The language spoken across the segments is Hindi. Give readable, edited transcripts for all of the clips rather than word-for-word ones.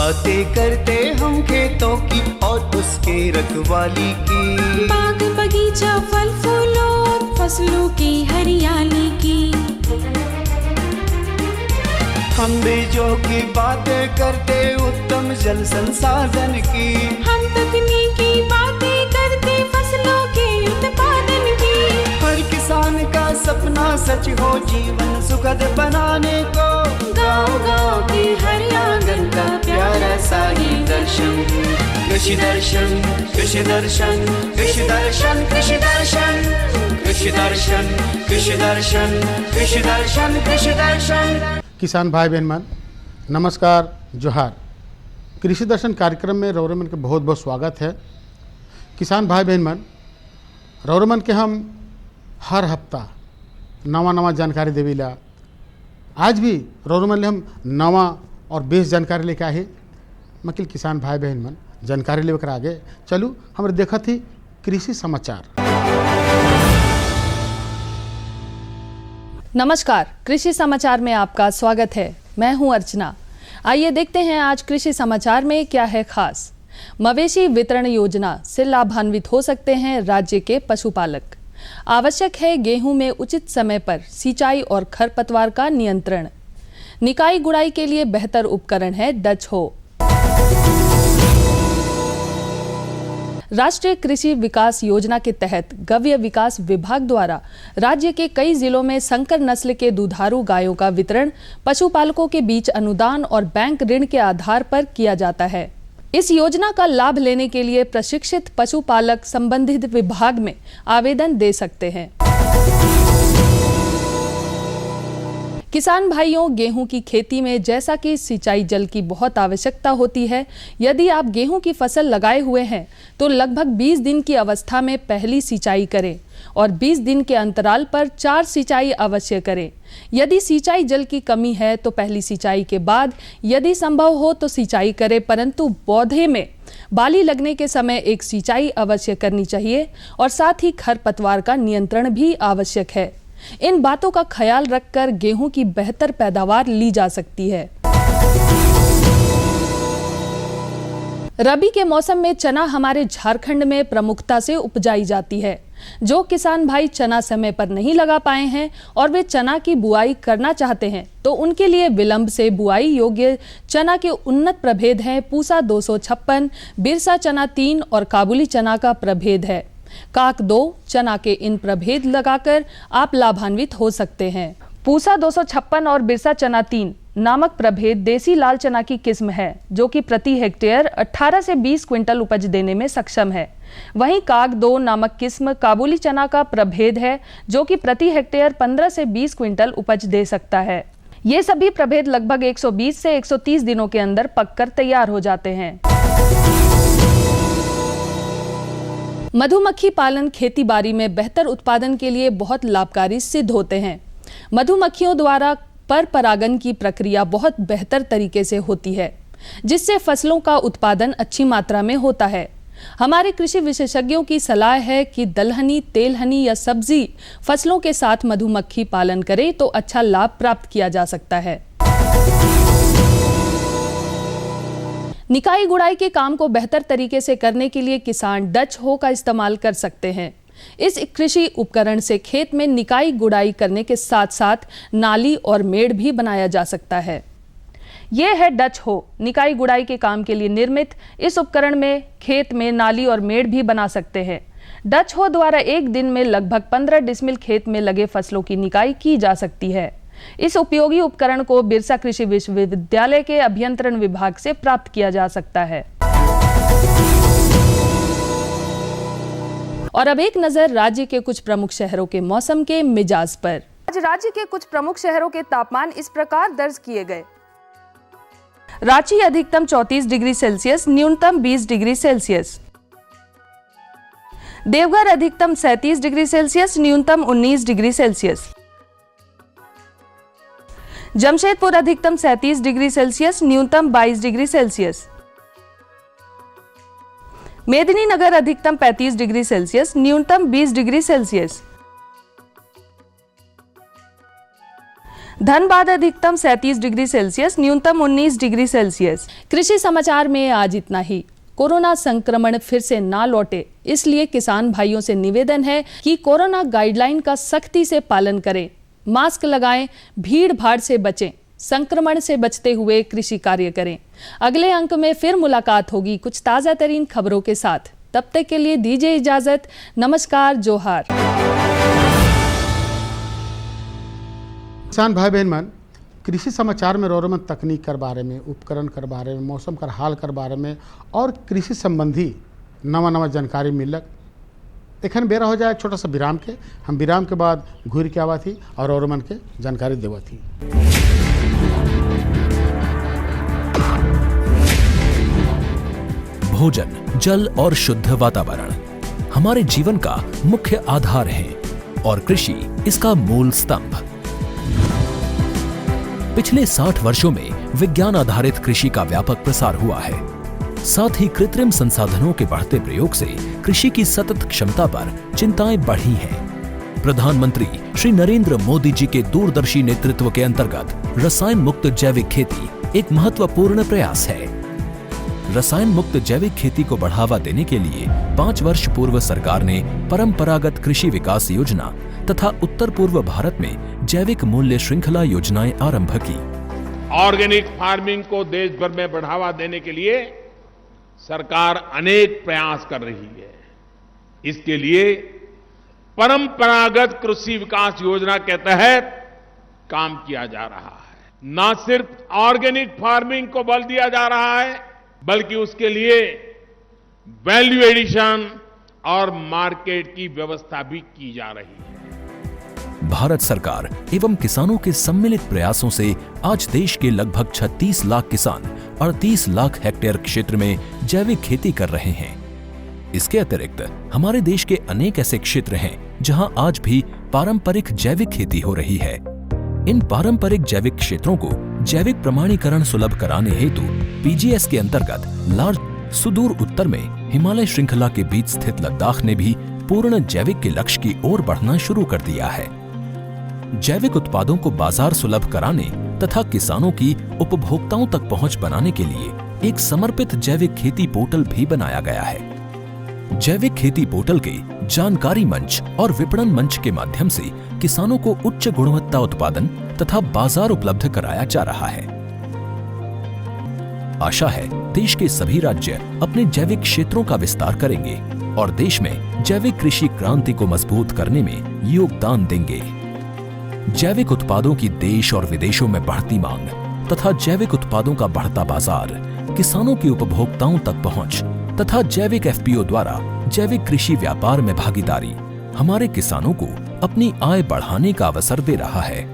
बातें करते हम खेतों की और उसके रखवाली की, बाग बगीचा फल फूलों और फसलों की हरियाली की। हम बीजों की बातें करते उत्तम जल संसाधन की, हम तकनीकी बातें करते फसलों के उत्पादन की। हर किसान का सपना सच हो जीवन सुखद बनाने को, गाँव-गाँव के हर आंगन का प्यारा सा ये दर्शन। कृषि दर्शन, कृषि दर्शन, कृषि दर्शन, कृषि दर्शन, कृषि दर्शन, कृषि दर्शन, कृषि दर्शन, कृषि दर्शन। किसान भाई बहन मन नमस्कार, जोहार। कृषि दर्शन कार्यक्रम में रौरमन के बहुत बहुत स्वागत है। किसान भाई बहन मन रौरमन के हम हर हफ्ता नवा जानकारी देवीला। आज भी रौरमन ले हम नवा और बेस जानकारी लेके आए। मकिल किसान भाई बहन मन जानकारी लेकर आगे चलू। हमारे देखा थी कृषि समाचार। नमस्कार, कृषि समाचार में आपका स्वागत है। मैं हूं अर्चना। आइए देखते हैं आज कृषि समाचार में क्या है खास। मवेशी वितरण योजना से लाभान्वित हो सकते हैं राज्य के पशुपालक। आवश्यक है गेहूं में उचित समय पर सिंचाई और खरपतवार का नियंत्रण। निकाई गुड़ाई के लिए बेहतर उपकरण है डच हो। राष्ट्रीय कृषि विकास योजना के तहत गव्य विकास विभाग द्वारा राज्य के कई जिलों में संकर नस्ल के दुधारू गायों का वितरण पशुपालकों के बीच अनुदान और बैंक ऋण के आधार पर किया जाता है। इस योजना का लाभ लेने के लिए प्रशिक्षित पशुपालक संबंधित विभाग में आवेदन दे सकते हैं। किसान भाइयों, गेहूं की खेती में जैसा कि सिंचाई जल की बहुत आवश्यकता होती है, यदि आप गेहूं की फसल लगाए हुए हैं तो लगभग 20 दिन की अवस्था में पहली सिंचाई करें और 20 दिन के अंतराल पर 4 सिंचाई अवश्य करें। यदि सिंचाई जल की कमी है तो पहली सिंचाई के बाद यदि संभव हो तो सिंचाई करें, परंतु पौधे में बाली लगने के समय एक सिंचाई अवश्य करनी चाहिए और साथ ही खरपतवार का नियंत्रण भी आवश्यक है। इन बातों का ख्याल रखकर गेहूं की बेहतर पैदावार ली जा सकती है। रबी के मौसम में चना हमारे झारखंड में प्रमुखता से उपजाई जाती है। जो किसान भाई चना समय पर नहीं लगा पाए हैं और वे चना की बुआई करना चाहते हैं तो उनके लिए विलंब से बुआई योग्य चना के उन्नत प्रभेद हैं पूसा 256, बिरसा चना 3 और काबुली चना का प्रभेद है काक 2। चना के इन प्रभेद लगाकर आप लाभान्वित हो सकते हैं। पूसा 256 और बिरसा चना 3 नामक प्रभेद देसी लाल चना की किस्म है जो कि प्रति हेक्टेयर 18 से 20 क्विंटल उपज देने में सक्षम है। वहीं काक 2 नामक किस्म काबुली चना का प्रभेद है जो कि प्रति हेक्टेयर 15 से 20 क्विंटल उपज दे सकता है। ये सभी प्रभेद लगभग 120 से 130 दिनों के अंदर पककर तैयार हो जाते हैं। मधुमक्खी पालन खेती बाड़ी में बेहतर उत्पादन के लिए बहुत लाभकारी सिद्ध होते हैं। मधुमक्खियों द्वारा पर परागन की प्रक्रिया बहुत बेहतर तरीके से होती है जिससे फसलों का उत्पादन अच्छी मात्रा में होता है। हमारे कृषि विशेषज्ञों की सलाह है कि दलहनी, तेलहनी या सब्जी फसलों के साथ मधुमक्खी पालन करें तो अच्छा लाभ प्राप्त किया जा सकता है। निकाई गुड़ाई के काम को बेहतर तरीके से करने के लिए किसान डच हो का इस्तेमाल कर सकते हैं। इस कृषि उपकरण से खेत में निकाई गुड़ाई करने के साथ साथ नाली और मेड़ भी बनाया जा सकता है। यह है डच हो। निकाई गुड़ाई के काम के लिए निर्मित इस उपकरण में खेत में नाली और मेड़ भी बना सकते हैं। डच हो द्वारा एक दिन में लगभग 15 डिसमिल खेत में लगे फसलों की निकाई की जा सकती है। इस उपयोगी उपकरण को बिरसा कृषि विश्वविद्यालय के अभियंत्रण विभाग से प्राप्त किया जा सकता है। और अब एक नजर राज्य के कुछ प्रमुख शहरों के मौसम के मिजाज पर। आज राज्य के कुछ प्रमुख शहरों के तापमान इस प्रकार दर्ज किए गए। रांची अधिकतम 34 डिग्री सेल्सियस, न्यूनतम 20 डिग्री सेल्सियस। देवघर अधिकतम 37 डिग्री सेल्सियस, न्यूनतम 19 डिग्री सेल्सियस। जमशेदपुर अधिकतम 37 डिग्री सेल्सियस, न्यूनतम 22 डिग्री सेल्सियस। मेदिनीनगर अधिकतम 35 डिग्री सेल्सियस, न्यूनतम 20 डिग्री सेल्सियस। धनबाद अधिकतम 37 डिग्री सेल्सियस, न्यूनतम 19 डिग्री सेल्सियस। कृषि समाचार में आज इतना ही। कोरोना संक्रमण फिर से ना लौटे, इसलिए किसान भाइयों से निवेदन है कि कोरोना गाइडलाइन का सख्ती से पालन करें, मास्क लगाएं, भीड़ भाड़ से बचें, संक्रमण से बचते हुए कृषि कार्य करें। अगले अंक में फिर मुलाकात होगी कुछ ताज़ा तरीन खबरों के साथ। तब तक के लिए दीजिए इजाजत। नमस्कार, जोहार। किसान भाई बहन मन, कृषि समाचार में रोरमन तकनीक कर बारे में, उपकरण कर बारे में, मौसम कर हाल कर बारे में और कृषि संबंधी नवा नवा जानकारी मिलक। एखन बेरा हो जाए छोटा सा विराम के। हम विराम के बाद घूर के आवा थी और रोरमन के जानकारी देवा थी। भोजन, जल और शुद्ध वातावरण हमारे जीवन का मुख्य आधार है और कृषि इसका मूल स्तंभ। पिछले 60 वर्षों में विज्ञान आधारित कृषि का व्यापक प्रसार हुआ है। साथ ही कृत्रिम संसाधनों के बढ़ते प्रयोग से कृषि की सतत क्षमता पर चिंताएं बढ़ी हैं। प्रधानमंत्री श्री नरेंद्र मोदी जी के दूरदर्शी नेतृत्व के अंतर्गत रसायन मुक्त जैविक खेती एक महत्वपूर्ण प्रयास है। रसायन मुक्त जैविक खेती को बढ़ावा देने के लिए 5 वर्ष पूर्व सरकार ने परंपरागत कृषि विकास योजना तथा उत्तर पूर्व भारत में जैविक मूल्य श्रृंखला योजनाएं आरंभ की। ऑर्गेनिक फार्मिंग को देश भर में बढ़ावा देने के लिए सरकार अनेक प्रयास कर रही है। इसके लिए परंपरागत कृषि विकास योजना के तहत काम किया जा रहा है। न सिर्फ ऑर्गेनिक फार्मिंग को बल दिया जा रहा है, बल्कि उसके लिए वैल्यू एडिशन और मार्केट की व्यवस्था भी की जा रही है। भारत सरकार एवं किसानों के सम्मिलित प्रयासों से आज देश के लगभग 36 लाख किसान 38 लाख हेक्टेयर क्षेत्र में जैविक खेती कर रहे हैं। इसके अतिरिक्त हमारे देश के अनेक ऐसे क्षेत्र हैं जहां आज भी पारंपरिक जैविक खेती हो रही है। इन पारंपरिक जैविक क्षेत्रों को जैविक प्रमाणीकरण सुलभ कराने हेतु पीजीएस के अंतर्गत लार्ज सुदूर उत्तर में हिमालय श्रृंखला के बीच स्थित लद्दाख ने भी पूर्ण जैविक के लक्ष्य की ओर बढ़ना शुरू कर दिया है। जैविक उत्पादों को बाजार सुलभ कराने तथा किसानों की उपभोक्ताओं तक पहुंच बनाने के लिए एक समर्पित जैविक खेती पोर्टल भी बनाया गया है। जैविक खेती पोर्टल के जानकारी मंच और विपणन मंच के माध्यम से किसानों को उच्च गुणवत्ता उत्पादन तथा बाजार उपलब्ध कराया जा रहा है। आशा है देश के सभी राज्य अपने जैविक क्षेत्रों का विस्तार करेंगे और देश में जैविक कृषि क्रांति को मजबूत करने में योगदान देंगे। जैविक उत्पादों की देश और विदेशों में बढ़ती मांग तथा जैविक उत्पादों का बढ़ता बाजार, किसानों की उपभोक्ताओं तक पहुंच तथा जैविक एफपीओ द्वारा जैविक कृषि व्यापार में भागीदारी हमारे किसानों को अपनी आय बढ़ाने का अवसर दे रहा है।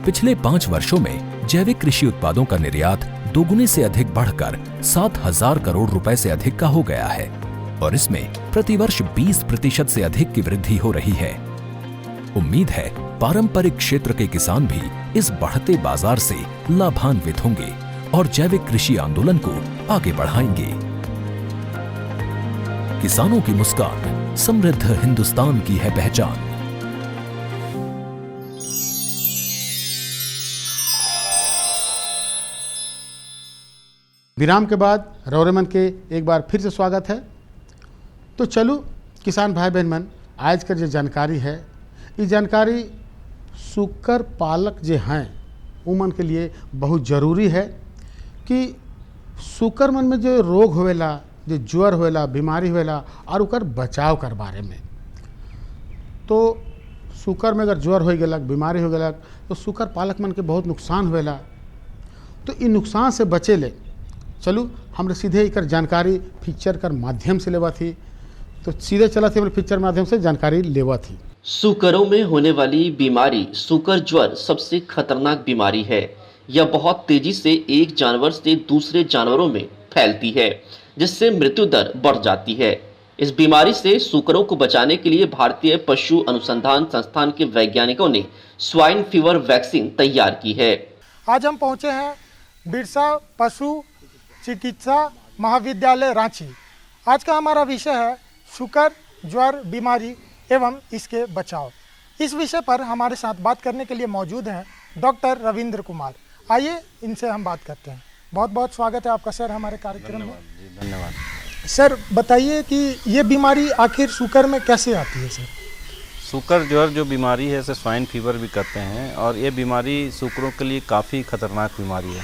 पिछले 5 वर्षों में जैविक कृषि उत्पादों का निर्यात दोगुने से अधिक बढ़कर 7,000 करोड़ रुपए से अधिक का हो गया है और इसमें प्रतिवर्ष 20% से अधिक की वृद्धि हो रही है। उम्मीद है पारंपरिक क्षेत्र के किसान भी इस बढ़ते बाजार से लाभान्वित होंगे और जैविक कृषि आंदोलन को आगे बढ़ाएंगे। किसानों की मुस्कान समृद्ध हिंदुस्तान की है पहचान। विराम के बाद रौरेमन के एक बार फिर से स्वागत है। तो चलो किसान भाई बहन मन, आज का जो जानकारी है, ये जानकारी सुकर पालक जो हैं उमन के लिए बहुत ज़रूरी है कि सुकर मन में जो रोग होवेला, जो ज्वर होवेला, बीमारी होवेला और उकर बचाव कर बारे में। तो सुकर में अगर ज्वर हो गलक, बीमारी हो गलक, तो सुकर पालक मन के बहुत नुकसान होवेला। तो इन नुकसान से बचे ले चलू हमरे सीधे इकर जानकारी पिक्चर कर माध्यम से लेवा थी। तो सीधे चला थी हमरे पिक्चर माध्यम से जानकारी लेवा थी। सूकरों में होने वाली बीमारी सूकर ज्वर सबसे खतरनाक बीमारी है। यह बहुत तेजी से एक जानवर से दूसरे जानवरों में फैलती है, जिससे मृत्यु दर बढ़ जाती है। इस बीमारी से सूकरों को बचाने के लिए भारतीय पशु अनुसंधान संस्थान के वैज्ञानिकों ने स्वाइन फीवर वैक्सीन तैयार की है। आज हम पहुंचे हैं बिरसा पशु चिकित्सा महाविद्यालय रांची। आज का हमारा विषय है सूकर ज्वर बीमारी एवं इसके बचाव। इस विषय पर हमारे साथ बात करने के लिए मौजूद हैं डॉक्टर रविंद्र कुमार। आइए इनसे हम बात करते हैं। बहुत बहुत स्वागत है आपका सर हमारे कार्यक्रम में। धन्यवाद। सर बताइए कि ये बीमारी आखिर सूकर में कैसे आती है सर? सूकर ज्वर जो बीमारी है इसे स्वाइन फीवर भी कहते हैं और ये बीमारी सूकरों के लिए काफ़ी खतरनाक बीमारी है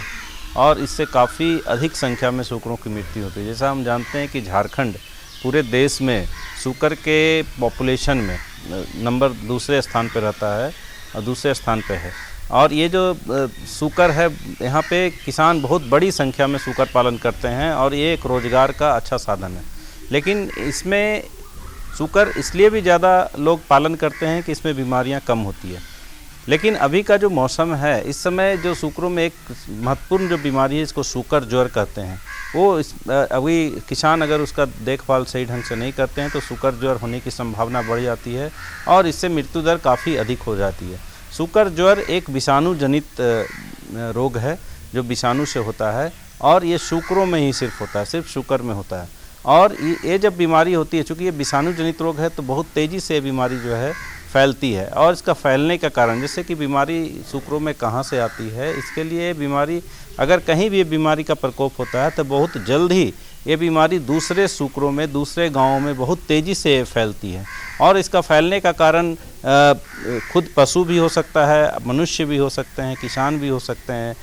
और इससे काफ़ी अधिक संख्या में सूकरों की मृत्यु होती है। जैसा हम जानते हैं कि झारखंड पूरे देश में सूकर के पॉपुलेशन में नंबर दूसरे स्थान पर रहता है और दूसरे स्थान पे है और ये जो सूकर है यहाँ पे किसान बहुत बड़ी संख्या में सूकर पालन करते हैं और ये एक रोज़गार का अच्छा साधन है। लेकिन इसमें सूकर इसलिए भी ज़्यादा लोग पालन करते हैं कि इसमें बीमारियां कम होती है। लेकिन अभी का जो मौसम है इस समय जो सूकरों में एक महत्वपूर्ण जो बीमारी है इसको सूकर ज्वर कहते हैं, वो अभी किसान अगर उसका देखभाल सही ढंग से नहीं करते हैं तो सूकर ज्वर होने की संभावना बढ़ जाती है और इससे मृत्यु दर काफ़ी अधिक हो जाती है। सूकर ज्वर एक विषाणु जनित रोग है जो विषाणु से होता है और ये सूकरों में ही सिर्फ होता है, सिर्फ सूकर में होता है। और ये जब बीमारी होती है, चूँकि ये विषाणु जनित रोग है तो बहुत तेज़ी से बीमारी जो है फैलती है और इसका फैलने का कारण जैसे कि बीमारी सूकरों में कहाँ से आती है, इसके लिए बीमारी अगर कहीं भी बीमारी का प्रकोप होता है तो बहुत जल्द ही ये बीमारी दूसरे सूकरों में दूसरे गांवों में बहुत तेज़ी से फैलती है और इसका फैलने का कारण खुद पशु भी हो सकता है, मनुष्य भी हो सकते हैं, किसान भी हो सकते हैं,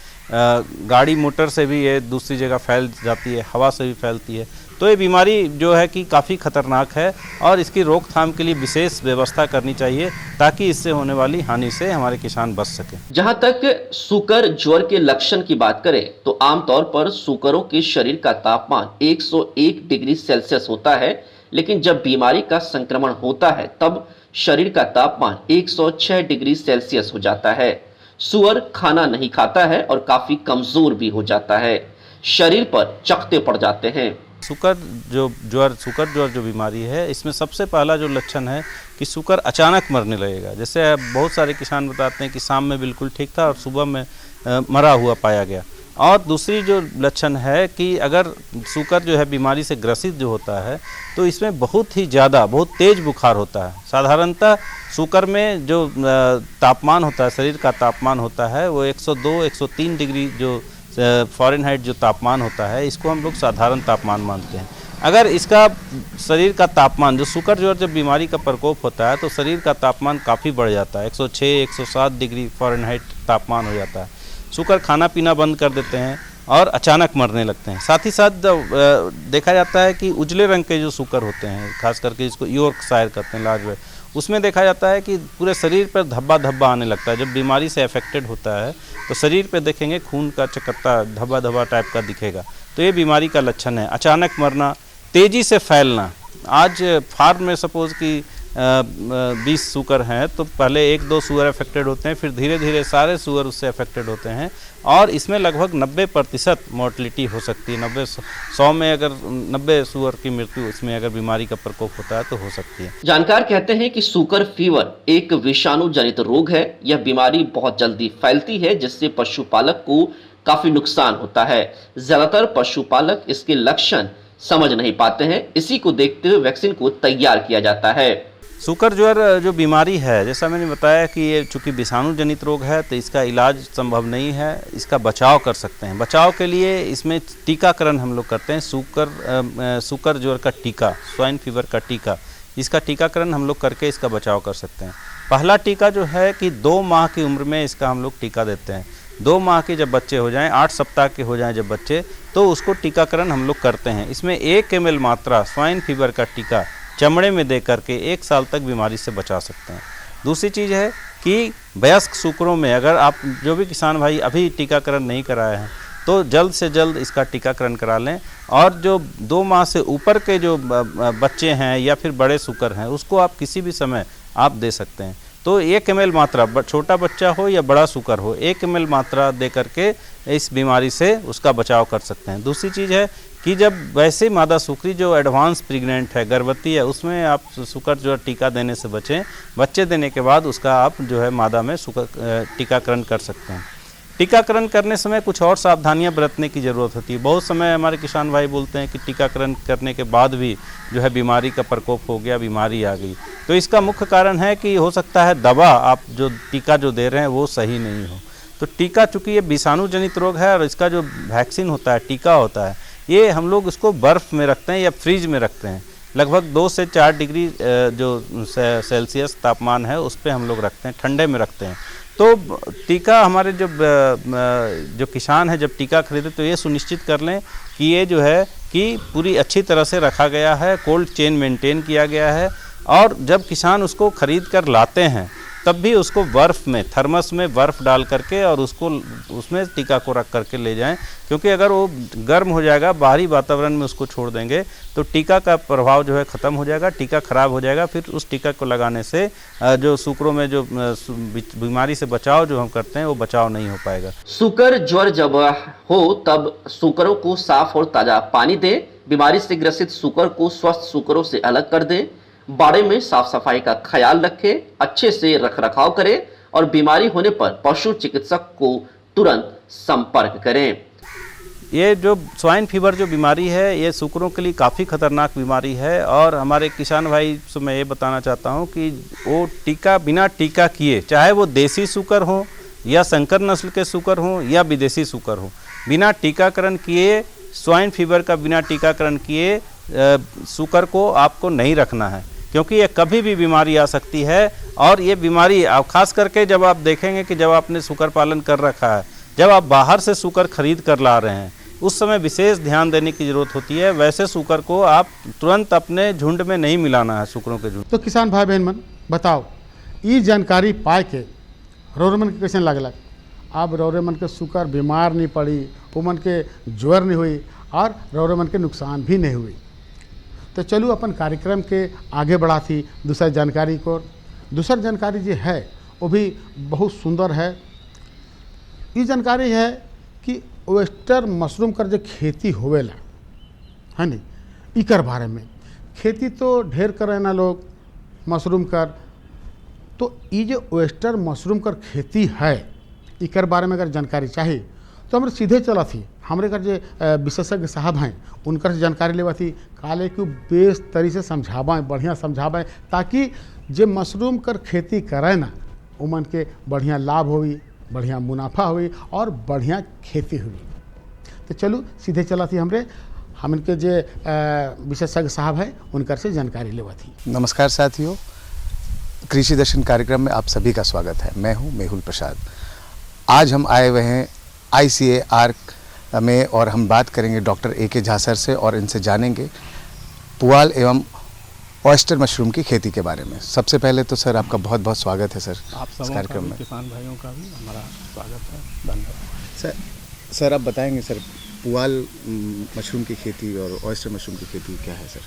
गाड़ी मोटर से भी ये दूसरी जगह फैल जाती है, हवा से भी फैलती है। तो ये बीमारी जो है कि काफ़ी खतरनाक है और इसकी रोकथाम के लिए विशेष व्यवस्था करनी चाहिए ताकि इससे होने वाली हानि से हमारे किसान बच सकें। जहां तक सूकर ज्वर के लक्षण की बात करें तो आमतौर पर सूकरों के शरीर का तापमान 101 डिग्री सेल्सियस होता है, लेकिन जब बीमारी का संक्रमण होता है तब शरीर का तापमान 106 डिग्री सेल्सियस हो जाता है। सूअर खाना नहीं खाता है और काफी कमजोर भी हो जाता है, शरीर पर चकत्ते पड़ जाते हैं। सूकर ज्वर जो बीमारी है इसमें सबसे पहला जो लक्षण है कि सूकर अचानक मरने लगेगा। जैसे बहुत सारे किसान बताते हैं कि शाम में बिल्कुल ठीक था और सुबह में मरा हुआ पाया गया। और दूसरी जो लक्षण है कि अगर सूकर जो है बीमारी से ग्रसित जो होता है तो इसमें बहुत ही ज़्यादा बहुत तेज़ बुखार होता है। साधारणतः सूकर में जो तापमान होता है, शरीर का तापमान होता है वो 102-103 डिग्री जो फ़ारेनहाइट जो तापमान होता है इसको हम लोग साधारण तापमान मानते हैं। अगर इसका शरीर का तापमान जो सूकर ज्वर जब बीमारी का प्रकोप होता है तो शरीर का तापमान काफ़ी बढ़ जाता है, 106-107 डिग्री फ़ारेनहाइट तापमान हो जाता है। सूकर खाना पीना बंद कर देते हैं और अचानक मरने लगते हैं। साथ ही साथ देखा जाता है कि उजले रंग के जो सूकर होते हैं, खास करके जिसको यॉर्कशायर कहते हैं, लार्ज, उसमें देखा जाता है कि पूरे शरीर पर धब्बा धब्बा आने लगता है। जब बीमारी से अफेक्टेड होता है तो शरीर पे देखेंगे खून का चकत्ता धब्बा धब्बा टाइप का दिखेगा, तो ये बीमारी का लक्षण है। अचानक मरना, तेज़ी से फैलना। आज फार्म में सपोज़ कि 20 सूकर हैं तो पहले 1-2 सूअर अफेक्टेड होते हैं, फिर धीरे धीरे सारे सूअर उससे अफेक्टेड होते हैं और इसमें लगभग 90% मोर्टलिटी हो सकती है। 100 में अगर 90 सूअर की मृत्यु इसमें अगर बीमारी का प्रकोप होता है तो हो सकती है। जानकार कहते हैं कि सूकर फीवर एक विषाणु जनित रोग है। यह बीमारी बहुत जल्दी फैलती है जिससे पशुपालक को काफी नुकसान होता है। ज्यादातर पशुपालक इसके लक्षण समझ नहीं पाते हैं, इसी को देखते हुए वैक्सीन को तैयार किया जाता है। सूकर ज्वर जो बीमारी है, जैसा मैंने बताया कि ये चूँकि विषाणु जनित रोग है तो इसका इलाज संभव नहीं है, इसका बचाव कर सकते हैं। बचाव के लिए इसमें टीकाकरण हम लोग करते हैं। सूकर ज्वर का टीका, स्वाइन फीवर का टीका, इसका टीकाकरण हम लोग करके इसका बचाव कर सकते हैं। पहला टीका जो है कि 2 माह की उम्र में इसका हम लोग टीका देते हैं। 2 माह के जब बच्चे हो जाएं, 8 सप्ताह के हो जाएं जब बच्चे, तो उसको टीकाकरण हम लोग करते हैं। इसमें 1 ml मात्रा स्वाइन फीवर का टीका चमड़े में दे करके 1 साल तक बीमारी से बचा सकते हैं। दूसरी चीज़ है कि वयस्क सूकरों में अगर आप जो भी किसान भाई अभी टीकाकरण नहीं कराए हैं तो जल्द से जल्द इसका टीकाकरण करा लें और जो 2 माह से ऊपर के जो बच्चे हैं या फिर बड़े सूकर हैं उसको आप किसी भी समय आप दे सकते हैं। तो 1 ml मात्रा, छोटा बच्चा हो या बड़ा सूकर हो, 1 ml मात्रा दे करके इस बीमारी से उसका बचाव कर सकते हैं। दूसरी चीज़ है कि जब वैसे मादा सूकरी जो एडवांस प्रेग्नेंट है, गर्भवती है, उसमें आप सूकर जो टीका देने से बचें। बच्चे देने के बाद उसका आप जो है मादा में सूकर टीकाकरण कर सकते हैं। टीकाकरण करने समय कुछ और सावधानियां बरतने की ज़रूरत होती है। बहुत समय हमारे किसान भाई बोलते हैं कि टीकाकरण करने के बाद भी जो है बीमारी का प्रकोप हो गया, बीमारी आ गई। तो इसका मुख्य कारण है कि हो सकता है दवा आप जो टीका जो दे रहे हैं वो सही नहीं हो। तो टीका चूँकि ये विषाणु जनित रोग है और इसका जो वैक्सीन होता है, टीका होता है, ये हम लोग इसको बर्फ़ में रखते हैं या फ्रीज में रखते हैं। लगभग 2 से 4 डिग्री जो सेल्सियस तापमान है उस पर हम लोग रखते हैं, ठंडे में रखते हैं। तो टीका हमारे जो किसान है जब टीका खरीदे तो ये सुनिश्चित कर लें कि ये जो है कि पूरी अच्छी तरह से रखा गया है, कोल्ड चेन मेंटेन किया गया है। और जब किसान उसको खरीद कर लाते हैं तब भी उसको बर्फ़ में, थर्मस में बर्फ़ डाल करके और उसको उसमें टीका को रख करके ले जाएं, क्योंकि अगर वो गर्म हो जाएगा, बाहरी वातावरण में उसको छोड़ देंगे तो टीका का प्रभाव जो है ख़त्म हो जाएगा, टीका खराब हो जाएगा। फिर उस टीका को लगाने से जो सूकरों में जो बीमारी से बचाव जो हम करते हैं वो बचाव नहीं हो पाएगा। सूकर ज्वर जब हो तब सूकरों को साफ और ताज़ा पानी दें। बीमारी से ग्रसित सूकर को स्वस्थ सूकरों से अलग कर दें। बाड़े में साफ सफाई का ख्याल रखें, अच्छे से रखरखाव करें और बीमारी होने पर पशु चिकित्सक को तुरंत संपर्क करें। ये जो स्वाइन फीवर जो बीमारी है ये सूकरों के लिए काफ़ी खतरनाक बीमारी है और हमारे किसान भाई से मैं ये बताना चाहता हूँ कि वो टीका बिना टीका किए, चाहे वो देसी सूकर हो या संकर नस्ल के सूकर हो या विदेशी सूकर हो, बिना टीकाकरण किए स्वाइन फीवर का बिना टीकाकरण किए सूकर को आपको नहीं रखना है, क्योंकि ये कभी भी बीमारी आ सकती है। और ये बीमारी आप खास करके जब आप देखेंगे कि जब आपने सूकर पालन कर रखा है, जब आप बाहर से सूकर खरीद कर ला रहे हैं, उस समय विशेष ध्यान देने की ज़रूरत होती है। वैसे सूकर को आप तुरंत अपने झुंड में नहीं मिलाना है, सूकरों के झुंड। तो किसान भाई बहन मन बताओ, ये जानकारी पाए के रौरमन के कैसे लगलक? अब रौरमन के सूकर बीमार नहीं पड़ी, उमन के ज्वर नहीं हुई और रौरमन के नुकसान भी नहीं हुई। तो चलू अपन कार्यक्रम के आगे बढ़ा थी दूसरा जानकारी को। दूसरा जानकारी जो है वो भी बहुत सुंदर है। ये जानकारी है कि ओयस्टर मशरूम कर जो खेती होवेला है नी, इकर बारे में खेती तो ढेर करे ना लोग मशरूम कर। तो ये जो ओयस्टर मशरूम कर खेती है, इकर बारे में अगर जानकारी चाहिए तो हमारे सीधे चला थी हमारे घर जो विशेषज्ञ साहब हैं उनकर जानकारी लेवा थी। काले कि बेस तरी से समझावें, बढ़िया समझावें, ताकि जे मशरूम कर खेती करे ना उमन के बढ़िया लाभ होई, बढ़िया मुनाफा हुई और बढ़िया खेती हुई। तो चलो सीधे चला थी हम इनके जो विशेषज्ञ साहब हैं उनकर से जानकारी लेवा थी। नमस्कार साथियों, कृषि दर्शन कार्यक्रम में आप सभी का स्वागत है। मैं हूं मेहुल प्रसाद। आज हम आए हुए हैं ICAR में और हम बात करेंगे डॉक्टर AK झा सर से और इनसे जानेंगे पुआल एवं ऑयस्टर मशरूम की खेती के बारे में। सबसे पहले तो सर आपका बहुत बहुत स्वागत है सर आप इस कार्यक्रम में। किसान भाइयों का भी हमारा स्वागत है, धन्यवाद। सर आप बताएंगे सर पुआल मशरूम की खेती और ऑयस्टर मशरूम की खेती क्या है सर?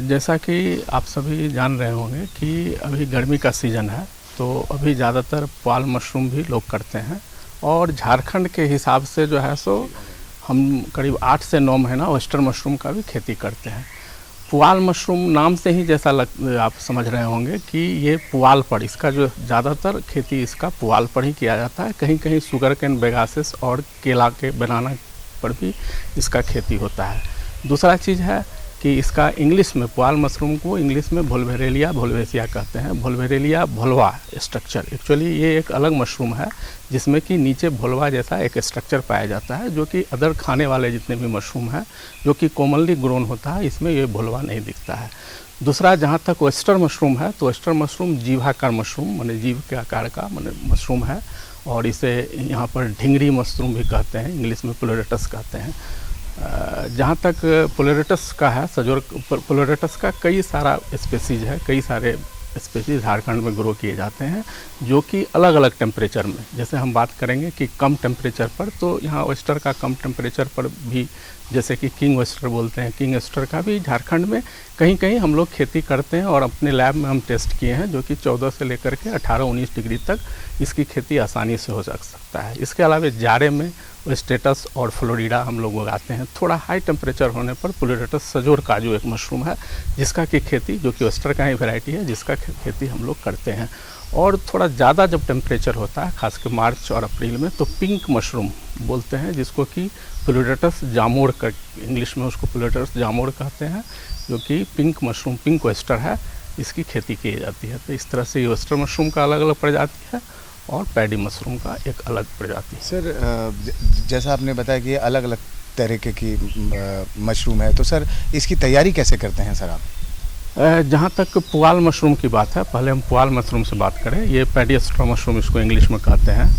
जैसा कि आप सभी जान रहे होंगे कि अभी गर्मी का सीज़न है, तो अभी ज़्यादातर पुआल मशरूम भी लोग करते हैं। और झारखंड के हिसाब से जो है सो हम करीब 8 से 9 महीना ऑयस्टर मशरूम का भी खेती करते हैं। पुआल मशरूम नाम से ही जैसा आप समझ रहे होंगे कि ये पुआल पर, इसका जो ज़्यादातर खेती इसका पुआल पर ही किया जाता है। कहीं कहीं शुगर कैन बेगासिस और केला के बनाना पर भी इसका खेती होता है। दूसरा चीज़ है कि इसका इंग्लिश में पुआल मशरूम को इंग्लिश में वोल्वेरेलिया वोल्वेसिया कहते हैं। वोल्वेरेलिया भोलवा स्ट्रक्चर, एक्चुअली ये एक अलग मशरूम है जिसमें कि नीचे भोलवा जैसा एक स्ट्रक्चर पाया जाता है, जो कि अदर खाने वाले जितने भी मशरूम हैं जो कि कॉमनली ग्रोन होता है, इसमें ये भोलवा नहीं दिखता है। दूसरा, जहाँ तक ऑयस्टर मशरूम है तो ऑयस्टर मशरूम जीवाकार मशरूम माने जीव के आकार का माने मशरूम है और इसे यहाँ पर ढिंगरी मशरूम भी कहते हैं, इंग्लिश में प्लोरेटस कहते हैं। जहाँ तक प्लोरेटस का है, सजोर प्लोरेटस का कई सारा स्पेसीज है, कई सारे स्पेसीज झारखंड में ग्रो किए जाते हैं जो कि अलग अलग टेम्परेचर में। जैसे हम बात करेंगे कि कम टेम्परेचर पर, तो यहाँ ऑयस्टर का कम टेम्परेचर पर भी, जैसे कि किंग ऑयस्टर बोलते हैं, किंग ऑयस्टर का भी झारखंड में कहीं कहीं हम लोग खेती करते हैं और अपने लैब में हम टेस्ट किए हैं, जो कि 14 से लेकर के 18-19 डिग्री तक इसकी खेती आसानी से हो सकता है। इसके अलावा जाड़े में स्टेटस और फ्लोरिडा हम लोग उगाते हैं। थोड़ा हाई टेम्परेचर होने पर प्लोरेटस सजोर का जो एक मशरूम है जिसका की खेती, जो कि ऑयस्टर का ही वैरायटी है, जिसका खेती हम लोग करते हैं। और थोड़ा ज़्यादा जब टेम्परेचर होता है खासकर मार्च और अप्रैल में तो पिंक मशरूम बोलते हैं, जिसको कि प्लूरेटस जामोर का, इंग्लिश में उसको प्लूरेटस जामोर कहते हैं, जो कि पिंक मशरूम, पिंक ओएस्टर है, इसकी खेती की जाती है। तो इस तरह से ओएस्टर मशरूम का अलग अलग प्रजाति है और पैडी मशरूम का एक अलग प्रजाति है। सर जैसा आपने बताया कि ये अलग अलग तरीके की मशरूम है, तो सर इसकी तैयारी कैसे करते हैं सर आप? जहाँ तक पुआल मशरूम की बात है, पहले हम पुआल मशरूम से बात करें। ये पैडियस्ट्रा मशरूम इसको इंग्लिश में कहते हैं,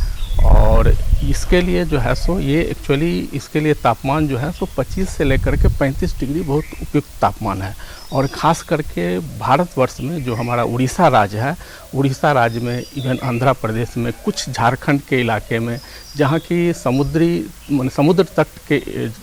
और इसके लिए जो है सो ये एक्चुअली इसके लिए तापमान जो है सो 25 से लेकर के 35 डिग्री बहुत उपयुक्त तापमान है। और ख़ास करके भारतवर्ष में जो हमारा उड़ीसा राज्य है, उड़ीसा राज्य में, इवन आंध्र प्रदेश में, कुछ झारखंड के इलाके में, जहाँ की समुद्र तट के,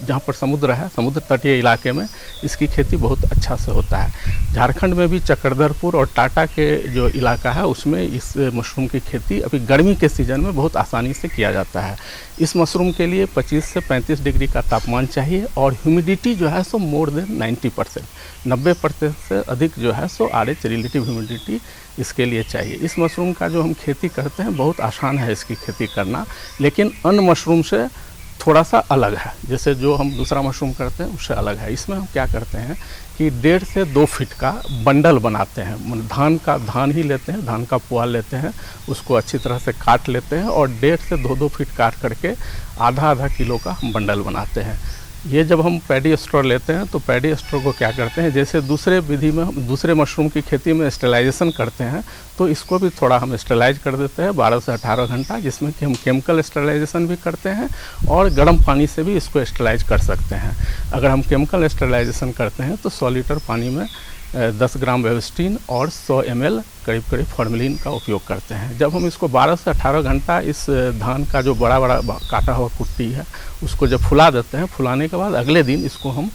जहाँ पर समुद्र है, समुद्र तटीय इलाके में इसकी खेती बहुत अच्छा से होता है। झारखंड में भी चक्रधरपुर और टाटा के जो इलाका है उसमें इस मशरूम की खेती अभी गर्मी के सीज़न में बहुत आसानी से किया जाता है। इस मशरूम के लिए 25 से 35 डिग्री का तापमान चाहिए और ह्यूमिडिटी जो है सो मोर देन 90%, 90% से अधिक जो है सो RH रिलेटिव ह्यूमिडिटी इसके लिए चाहिए। इस मशरूम का जो हम खेती करते हैं बहुत आसान है इसकी खेती करना, लेकिन अन्य मशरूम से थोड़ा सा अलग है। जैसे जो हम दूसरा मशरूम करते हैं उससे अलग है। इसमें हम क्या करते हैं कि 1.5 से 2 फीट का बंडल बनाते हैं। धान ही लेते हैं, धान का पुआल लेते हैं, उसको अच्छी तरह से काट लेते हैं और 1.5 से 2 फीट काट करके आधा किलो का हम बंडल बनाते हैं। ये जब हम पैडी स्टोर लेते हैं तो पैडी स्टोर को क्या करते हैं, जैसे दूसरे विधि में हम दूसरे मशरूम की खेती में स्टेलाइजेशन करते हैं, तो इसको भी थोड़ा हम स्टेलाइज कर देते हैं 12 से 18 घंटा, जिसमें कि हम केमिकल स्टेलाइजेशन भी करते हैं और गर्म पानी से भी इसको स्टेलाइज कर सकते हैं। अगर हम केमिकल स्टेलाइजेशन करते हैं तो 100 लीटर पानी में 10 ग्राम वेबस्टीन और 100 ml करीब फॉर्मेलिन का उपयोग करते हैं। जब हम इसको 12 से 18 घंटा इस धान का जो बड़ा काटा हुआ कुट्टी है उसको जब फुला देते हैं, फुलाने के बाद अगले दिन इसको हम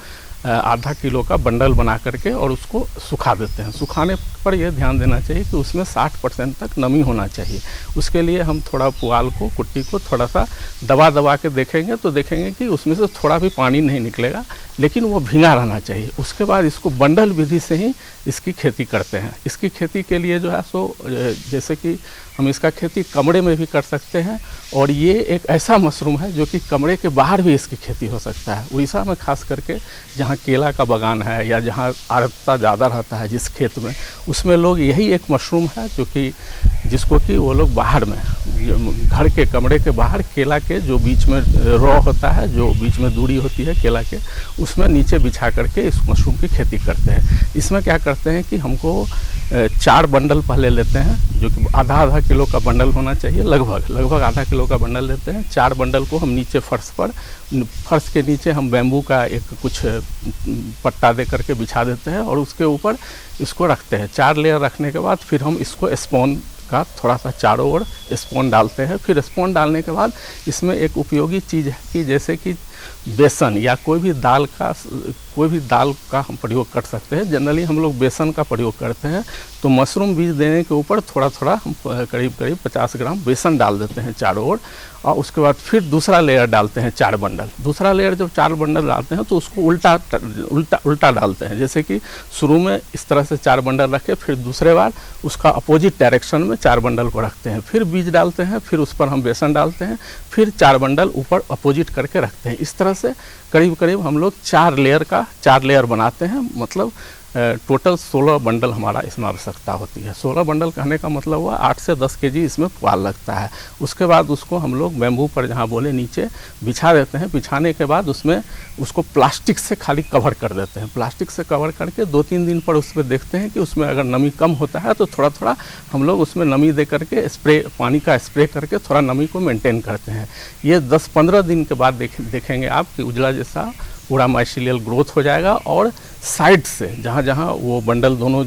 आधा किलो का बंडल बना करके और उसको सुखा देते हैं। सुखाने पर यह ध्यान देना चाहिए कि उसमें 60% तक नमी होना चाहिए। उसके लिए हम थोड़ा पुआल को, कुट्टी को थोड़ा सा दबा के देखेंगे तो देखेंगे कि उसमें से थोड़ा भी पानी नहीं निकलेगा, लेकिन वो भींगा रहना चाहिए। उसके बाद इसको बंडल विधि से ही इसकी खेती करते हैं। इसकी खेती के लिए जो है सो जैसे कि हम इसका खेती कमरे में भी कर सकते हैं, और ये एक ऐसा मशरूम है जो कि कमरे के बाहर भी इसकी खेती हो सकता है। उड़ीसा में खास करके जहाँ केला का बागान है या जहाँ आर्द्रता ज़्यादा रहता है जिस खेत में, उसमें लोग यही एक मशरूम है जो कि जिसको कि वो लोग बाहर में, घर के कमरे के बाहर केला के जो बीच में रॉ होता है, जो बीच में दूरी होती है केला के, उसमें नीचे बिछा करके इस मशरूम की खेती करते हैं। इसमें क्या करते हैं कि हमको 4 बंडल पहले लेते हैं, जो कि आधा किलो का बंडल होना चाहिए, लगभग आधा किलो का बंडल लेते हैं। 4 बंडल को हम नीचे फर्श के नीचे हम बैम्बू का एक कुछ पट्टा दे करके बिछा देते हैं और उसके ऊपर इसको रखते हैं। 4 लेयर रखने के बाद फिर हम इसको स्पॉन का थोड़ा सा चारों ओर स्पॉन डालते हैं। फिर स्पॉन डालने के बाद इसमें एक उपयोगी चीज़ है कि जैसे कि बेसन या कोई भी दाल का हम प्रयोग कर सकते हैं। जनरली हम लोग बेसन का प्रयोग करते हैं, तो मशरूम बीज देने के ऊपर थोड़ा हम करीब 50 ग्राम बेसन डाल देते हैं चारों ओर, और उसके बाद फिर दूसरा लेयर डालते हैं 4 बंडल। दूसरा लेयर जब 4 बंडल डालते हैं तो उसको उल्टा डालते हैं। जैसे कि शुरू में इस तरह से 4 बंडल रखे, फिर दूसरे बार उसका अपोजिट डायरेक्शन में 4 बंडल को रखते हैं, फिर बीज डालते हैं, फिर उस पर हम बेसन डालते हैं, फिर 4 बंडल ऊपर अपोजिट करके रखते हैं। इस तरह से करीब हम लोग 4 लेयर बनाते हैं। मतलब टोटल 16 बंडल हमारा इसमें आवश्यकता होती है। 16 बंडल कहने का मतलब हुआ 8 से 10 केजी इसमें पुआल लगता है। उसके बाद उसको हम लोग बैम्बू पर, जहाँ बोले नीचे, बिछा देते हैं। बिछाने के बाद उसमें उसको प्लास्टिक से खाली कवर कर देते हैं। प्लास्टिक से कवर करके 2-3 दिन पर उस पर देखते हैं कि उसमें अगर नमी कम होता है तो थोड़ा हम लोग उसमें नमी दे करके पानी का स्प्रे करके थोड़ा नमी को मेंटेन करते हैं। ये 10-15 दिन के बाद देखेंगे आप कि उजला जैसा पूरा माइसीलियल ग्रोथ हो जाएगा, और साइड से जहाँ वो बंडल दोनों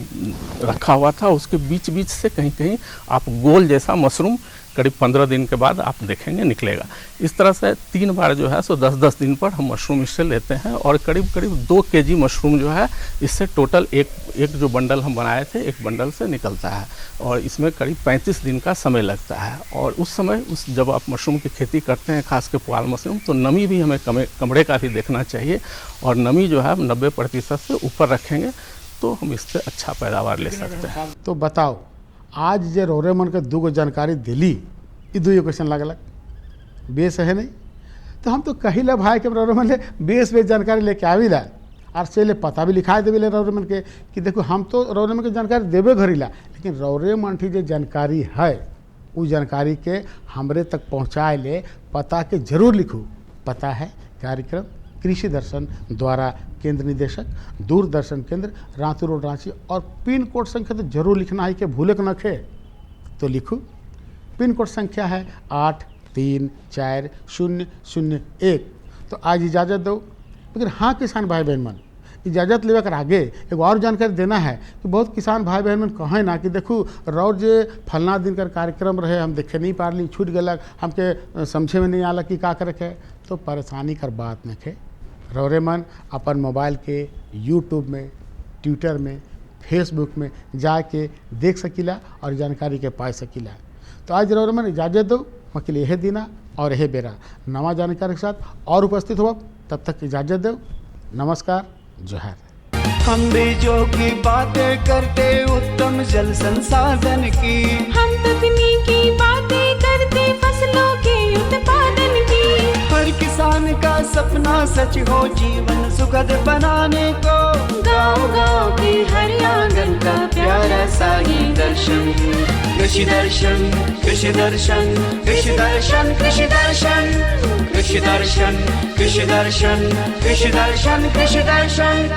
रखा हुआ था उसके बीच से कहीं आप गोल जैसा मशरूम करीब 15 दिन के बाद आप देखेंगे निकलेगा। इस तरह से 3 बार जो है सो 10-10 दिन पर हम मशरूम इससे लेते हैं, और करीब 2 केजी मशरूम जो है इससे टोटल एक जो बंडल हम बनाए थे, एक बंडल से निकलता है, और इसमें करीब 35 दिन का समय लगता है। और उस समय जब आप मशरूम की खेती करते हैं, खास कर पुआल मशरूम, तो नमी भी हमें कमरे का भी देखना चाहिए, और नमी जो है 90% से ऊपर रखेंगे तो हम इससे अच्छा पैदावार ले सकते हैं। तो बताओ, आज जे रौरे मन के दूगो जानकारी दिली, ये दुई क्वेश्चन लगल बेस है नहीं, तो हम तो कही भाई के रौरे मन ले बेस जानकारी लेके आविला और से ले पता भी लिखा देवे रौरे मन के कि देखो हम तो रौरे मन के जानकारी देवे घरीला, लेकिन रौरे मन की जो जानकारी है उस जानकारी के हमरे तक पहुँचाए ले पता के जरूर लिखू। पता है कार्यक्रम कृषि दर्शन द्वारा केंद्र निदेशक दूरदर्शन केंद्र रांची रोड रांची, और पिन कोड संख्या तो जरूर लिखना है कि भूले के न खे, तो लिखू। पिन कोड संख्या है 834001। तो आज इजाज़त दो, लेकिन हाँ किसान भाई बहन मन, इजाज़त लेवे कर आगे एक और जानकारी देना है कि बहुत किसान भाई बहन मन कहें ना कि देखू रौर जे फलना दिन कर कार्यक्रम रहे हम देखे नहीं पारली, छूट गलक, हमके समझे में नहीं आला कि का करे के, तो परेशानी कर बात न खे। रौरे मन अपन मोबाइल के यूट्यूब में, ट्विटर में, फेसबुक में जाके देख सकीला और जानकारी के पा सकीला। तो आज रौरे मन इजाज़त दो, मकिल यह दिना और यह बेरा नवा जानकारी के साथ और उपस्थित हो। तब तक इजाज़त दो, नमस्कार, जोहार। हम बीजों की बातें करते उत्तम जल संसाधन की, हम तकनीकी बातें करते फसलों के उत्पादन की। हर किसान का सपना सच हो जीवन सुखद बनाने को, गाँव-गाँव के हर आंगन का प्यारा सा ये दर्शन। कृषि दर्शन, कृषि दर्शन, कृषि दर्शन, कृषि दर्शन, कृषि दर्शन, कृषि दर्शन, कृषि दर्शन, कृषि दर्शन।